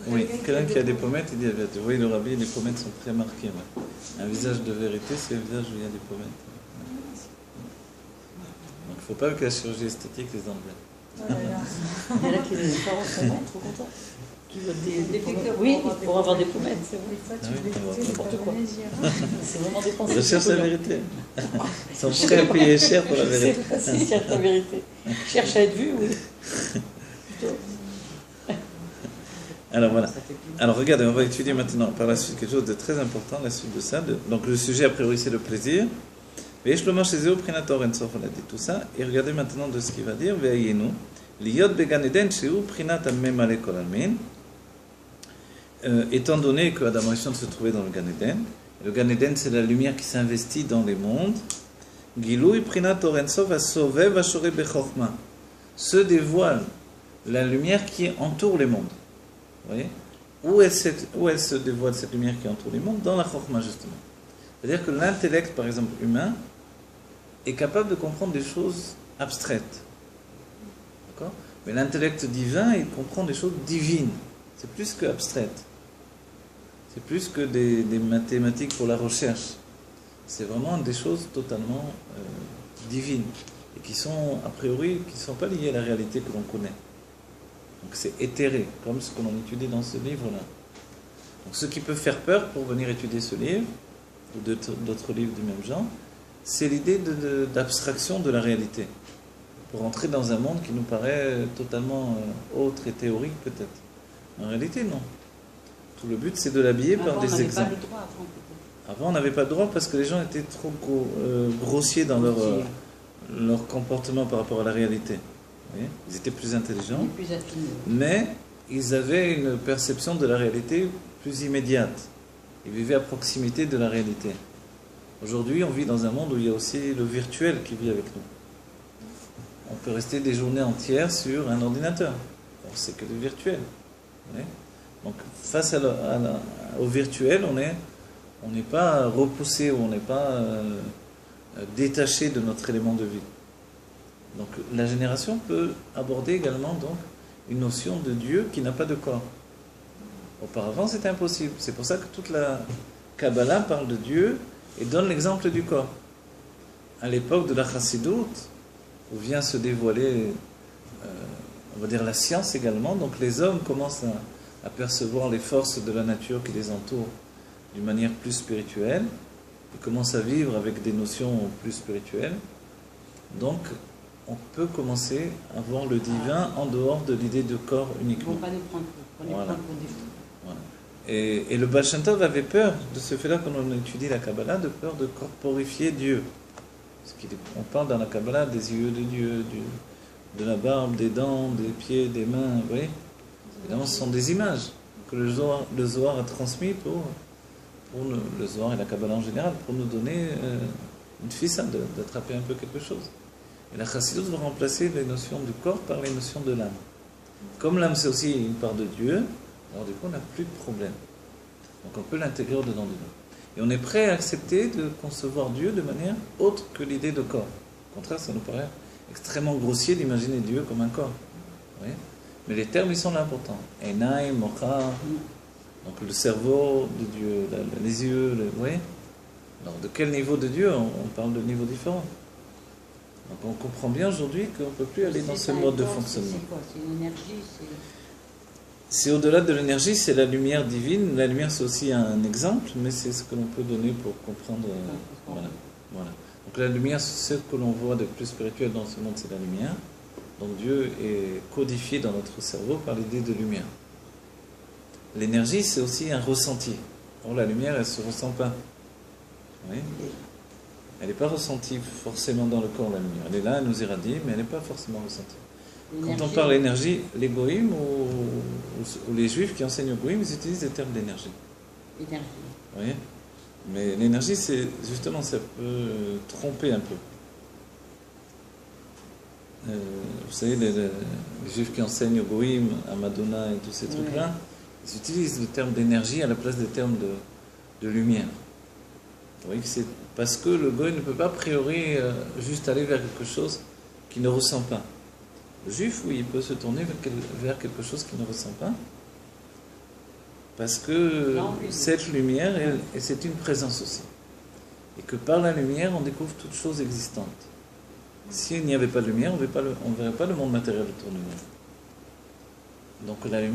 Oui, quelqu'un qui a des pommettes, il dit la vérité. Oui, le rabbi, les pommettes sont très marquées. Ouais. Un visage de vérité, c'est un visage où il y a des pommettes. Donc il ne faut pas que la chirurgie esthétique les enlève. Oh là là. Il y en a qui les parents sont trop contents. Qui veulent des pommettes. Oui, pour avoir des pommettes, c'est vrai. N'importe quoi. C'est vraiment des pensées. Je cherche la vérité. Ils sont prêts à payer cher pour la vérité. C'est facile, cherche la vérité. Cherche à être vu, oui. Plutôt. Alors voilà. Alors regardez, on va étudier maintenant par la suite quelque chose de très important, la suite de ça. Donc le sujet a priori c'est le plaisir. Et Shlomo chez Zéo Prinator Ensof, on a dit tout ça. Et regardez maintenant de ce qu'il va dire. Ve'ayenu liyot began eden sheu prinat amemale kol almin. Étant donné que Adam et Eve se trouvaient dans le Gan Eden, le Gan Eden c'est la lumière qui s'investit dans les mondes. Gilui Prinator Ensof asovev ashore bechokma. Se dévoile la lumière qui entoure les mondes. Vous voyez, où elle se dévoile cette lumière qui entoure les mondes? Dans la Chokhmah, justement. C'est-à-dire que l'intellect, par exemple, humain, est capable de comprendre des choses abstraites. D'accord? Mais l'intellect divin, il comprend des choses divines. C'est plus que abstraites. C'est plus que des mathématiques pour la recherche. C'est vraiment des choses totalement divines. Et qui sont, a priori, qui ne sont pas liées à la réalité que l'on connaît. Donc c'est éthéré, comme ce que l'on étudie dans ce livre-là. Donc ce qui peut faire peur pour venir étudier ce livre, ou d'autres livres du même genre, c'est l'idée d'abstraction de la réalité. Pour entrer dans un monde qui nous paraît totalement autre et théorique peut-être. En réalité, non. Tout le but, c'est de l'habiller par des exemples. Pas le droit avant, peut-être. Avant, on n'avait pas le droit parce que les gens étaient trop grossiers dans leur comportement par rapport à la réalité. Ils étaient plus intelligents, mais ils avaient une perception de la réalité plus immédiate. Ils vivaient à proximité de la réalité. Aujourd'hui, on vit dans un monde où il y a aussi le virtuel qui vit avec nous. On peut rester des journées entières sur un ordinateur. Alors, c'est que du virtuel. Donc, face au virtuel, on n'est pas repoussé ou on n'est pas détaché de notre élément de vie. Donc la génération peut aborder également donc, une notion de Dieu qui n'a pas de corps. Auparavant, c'était impossible. C'est pour ça que toute la Kabbalah parle de Dieu et donne l'exemple du corps. À l'époque de la Chassidout, où vient se dévoiler, on va dire la science également, donc les hommes commencent à percevoir les forces de la nature qui les entourent d'une manière plus spirituelle, ils commencent à vivre avec des notions plus spirituelles. Donc, on peut commencer à voir le divin en dehors de l'idée de corps uniquement. Ils ne vont pas nous prendre pour des fous. Voilà. Et le Baal Shem Tov avait peur de ce fait-là, quand on étudie la Kabbalah, de peur de corporifier Dieu. On parle dans la Kabbalah des yeux de Dieu, de la barbe, des dents, des pieds, des mains. Vous voyez, évidemment, ce sont des images que le Zohar a transmis pour le Zohar et la Kabbalah en général, pour nous donner une fissa, d'attraper un peu quelque chose. Et la Chassidut va remplacer les notions du corps par les notions de l'âme. Comme l'âme c'est aussi une part de Dieu, alors du coup on n'a plus de problème. Donc on peut l'intégrer au-dedans de nous. Et on est prêt à accepter de concevoir Dieu de manière autre que l'idée de corps. Au contraire, ça nous paraît extrêmement grossier d'imaginer Dieu comme un corps. Vous voyez ? Mais les termes ils sont là importants. Enai, Mocha, donc le cerveau de Dieu, les yeux, vous voyez ? Alors de quel niveau de Dieu on parle de niveaux différents. Donc on comprend bien aujourd'hui qu'on ne peut plus aller dans ce mode de fonctionnement. C'est quoi? C'est une énergie? C'est au-delà de l'énergie, c'est la lumière divine. La lumière c'est aussi un exemple, mais c'est ce que l'on peut donner pour comprendre. Voilà. Donc la lumière, c'est ce que l'on voit de plus spirituel dans ce monde, c'est la lumière. Donc Dieu est codifié dans notre cerveau par l'idée de lumière. L'énergie, c'est aussi un ressenti. Or la lumière, elle ne se ressent pas. Oui. Elle n'est pas ressentie forcément dans le corps, la lumière. Elle est là, elle nous irradie, mais elle n'est pas forcément ressentie. Quand on parle d'énergie, les goïms ou les juifs qui enseignent au goïm, ils utilisent des termes d'énergie. L'énergie. Vous voyez ? Mais l'énergie, c'est justement, ça peut tromper un peu. Vous savez, les juifs qui enseignent au goïm, à Madonna et tous ces trucs-là, ils utilisent le terme d'énergie à la place des termes de lumière. Vous voyez que c'est parce que le goy ne peut pas a priori juste aller vers quelque chose qu'il ne ressent pas. Le juif, oui, il peut se tourner vers quelque chose qu'il ne ressent pas, Parce que cette lumière, c'est une présence aussi. Et que par la lumière, on découvre toute chose existante. S'il n'y avait pas de lumière, on ne verrait pas le monde matériel autour de nous. Donc la lumière